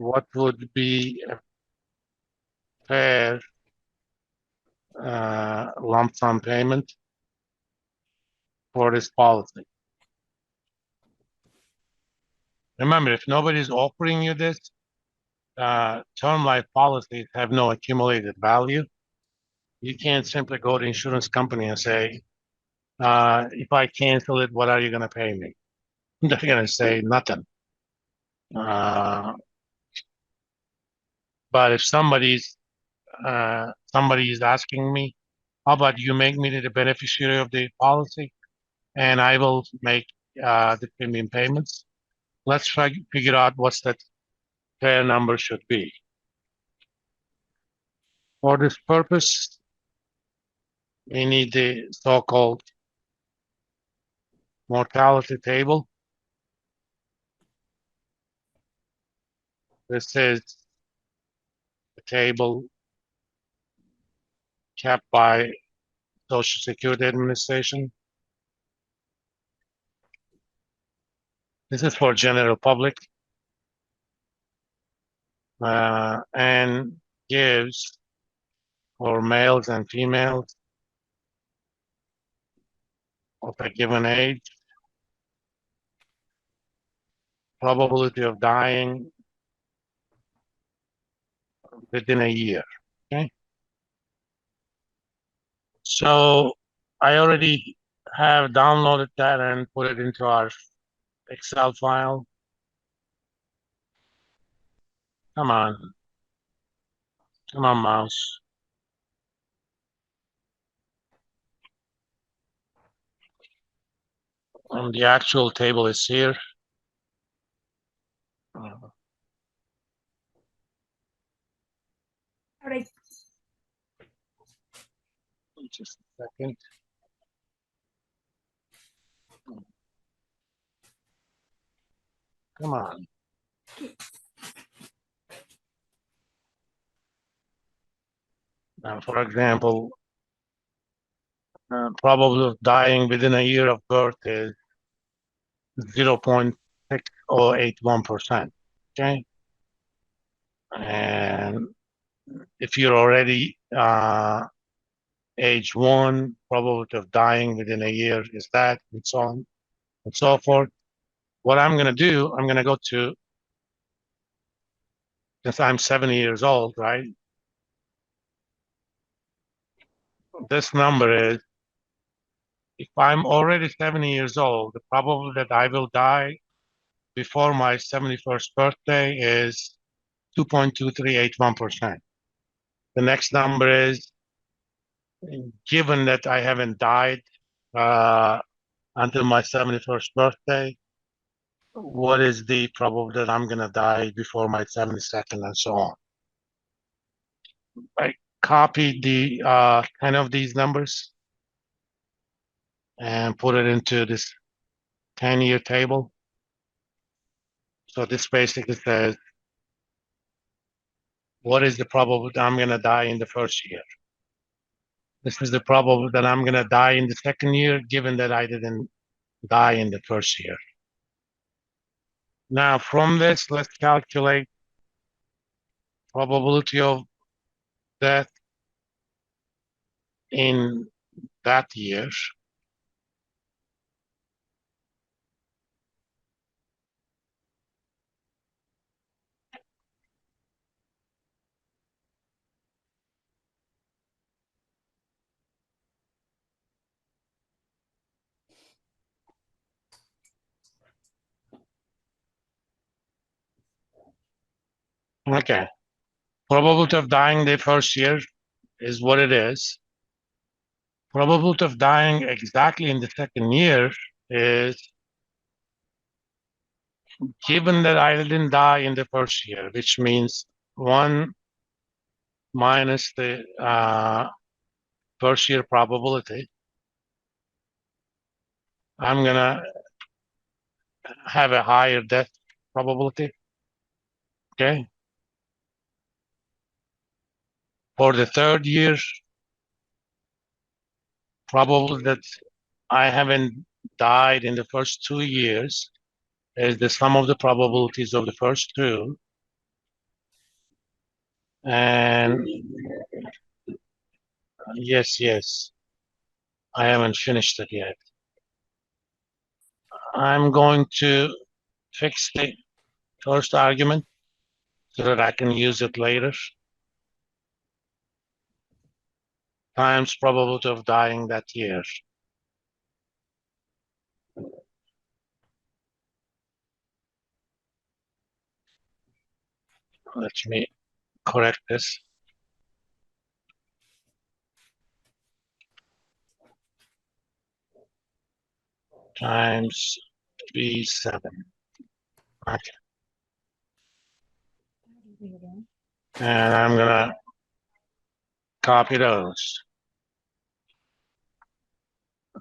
what would be a fair lump sum payment for this policy? Remember, if nobody's offering you this, term life policies have no accumulated value. You can't simply go to the insurance company and say, if I cancel it, what are you going to pay me? They're going to say nothing. But if somebody is asking me, how about you make me the beneficiary of the policy and I will make the premium payments? Let's figure out what's that fair number should be. For this purpose, we need the so-called mortality table. This is the table kept by Social Security Administration. This is for general public and gives for males and females of a given age probability of dying within a year. Okay. So I already have downloaded that and put it into our Excel file. Come on. Come on, mouse. And the actual table is here. All right. Just a second. Come on. Now, for example, probability of dying within a year of birth is 0.6081%. Okay. And if you're already age 1, probability of dying within a year is that, and so on and so forth. What I'm going to do, I'm going to go to, since I'm 70 years old, right? This number is, if I'm already 70 years old, the probability that I will die before my 71st birthday is 2.2381%. The next number is, given that I haven't died until my 71st birthday, what is the probability that I'm going to die before my 72nd, and so on. I copied the 10 of these numbers and put it into this 10-year table. So this basically says, what is the probability I'm going to die in the first year? This is the probability that I'm going to die in the second year, given that I didn't die in the first year. Now, from this, let's calculate probability of death in that year. Okay. Probability of dying the first year is what it is. Probability of dying exactly in the second year is, given that I didn't die in the first year, which means 1 minus the first year probability, I'm going to have a higher death probability. Okay. For the third year, probability that I haven't died in the first 2 years is the sum of the probabilities of the first two. And yes, I haven't finished it yet. I'm going to fix the first argument so that I can use it later. Times probability of dying that year. Let me correct this. Times B7. Okay. And I'm gonna copy those.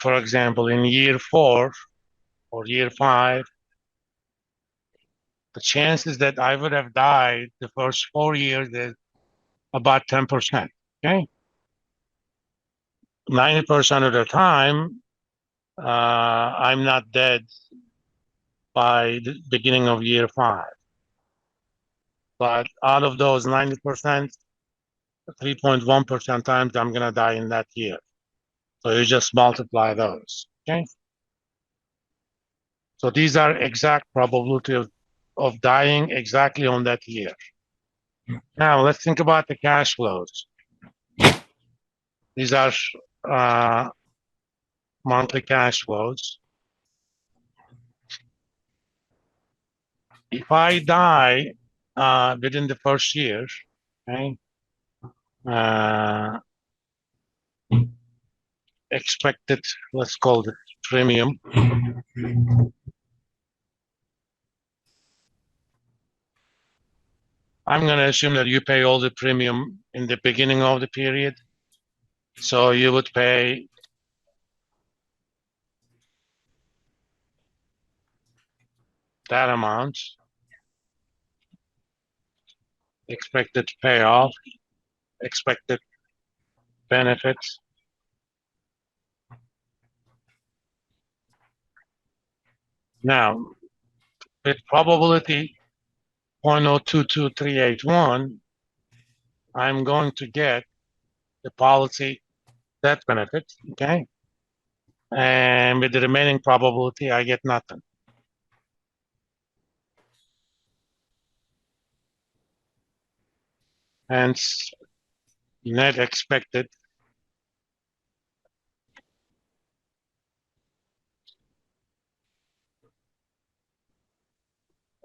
For example, in year 4 or year 5, the chances that I would have died the first 4 years is about 10%. Okay. 90% of the time, I'm not dead by the beginning of year 5. But out of those 90%, 3.1% times I'm gonna die in that year. So you just multiply those. Okay. So these are exact probability of dying exactly on that year. Now let's think about the cash flows. These are monthly cash flows. If I die within the first year, okay, expected, let's call it premium. I'm going to assume that you pay all the premium in the beginning of the period. So you would pay that amount, expected payoff, expected benefits. Now, with probability 0.022381, I'm going to get the policy death benefit, okay? And with the remaining probability, I get nothing. Hence, net expected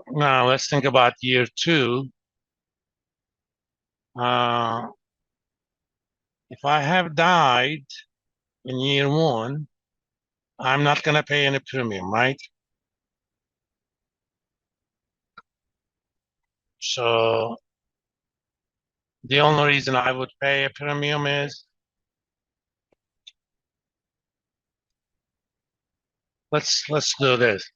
now let's think about year 2. If I have died in year 1, I'm not going to pay any premium, right? So the only reason I would pay a premium is let's do this.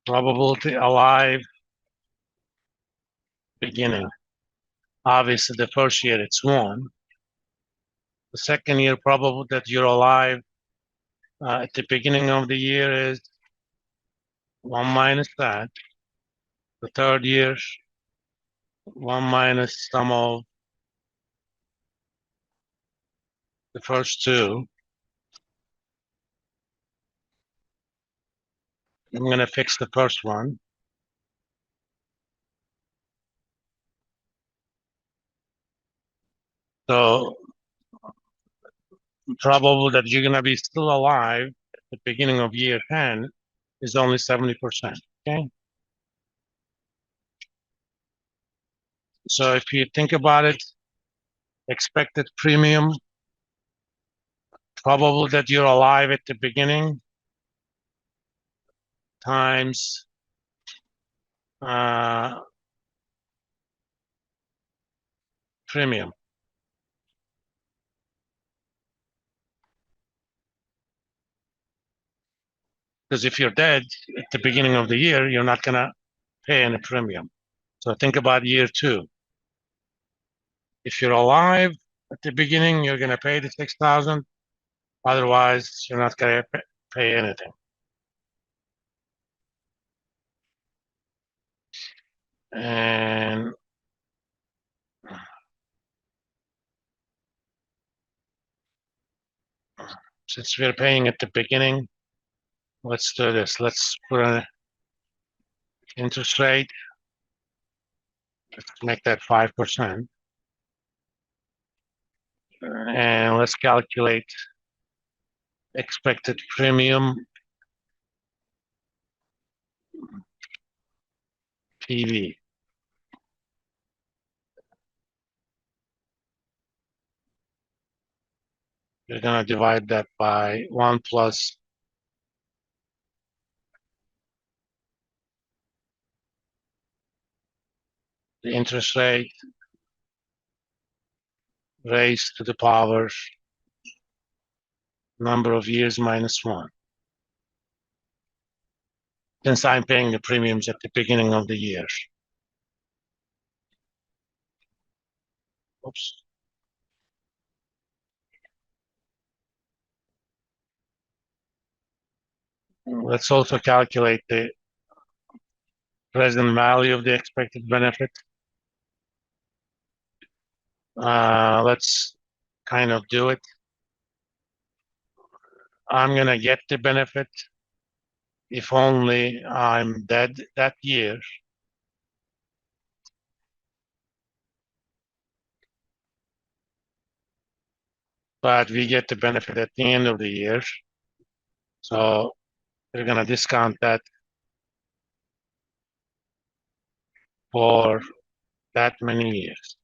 Probability alive beginning. Obviously, the first year it's 1. The second year, probable that you're alive at the beginning of the year is 1 minus that. The third year, 1 minus sum of the first 2. I'm going to fix the first one. So probable that you're going to be still alive at the beginning of year 10 is only 70%. Okay. So if you think about it, expected premium, probable that you're alive at the beginning times premium. Because if you're dead at the beginning of the year, you're not going to pay any premium. So think about year 2. If you're alive At the beginning, you're gonna pay the 6,000. Otherwise, you're not gonna pay anything. And since we're paying at the beginning, let's do this. Let's put an interest rate. Let's make that 5%. And let's calculate expected premium PV. You're gonna divide that by 1 plus the interest rate raised to the power number of years minus 1. Since I'm paying the premiums at the beginning of the year. Oops. Let's also calculate the present value of the expected benefit. Let's kind of do it. I'm gonna get the benefit if only I'm dead that year. But we get the benefit at the end of the year. So we're gonna discount that for that many years.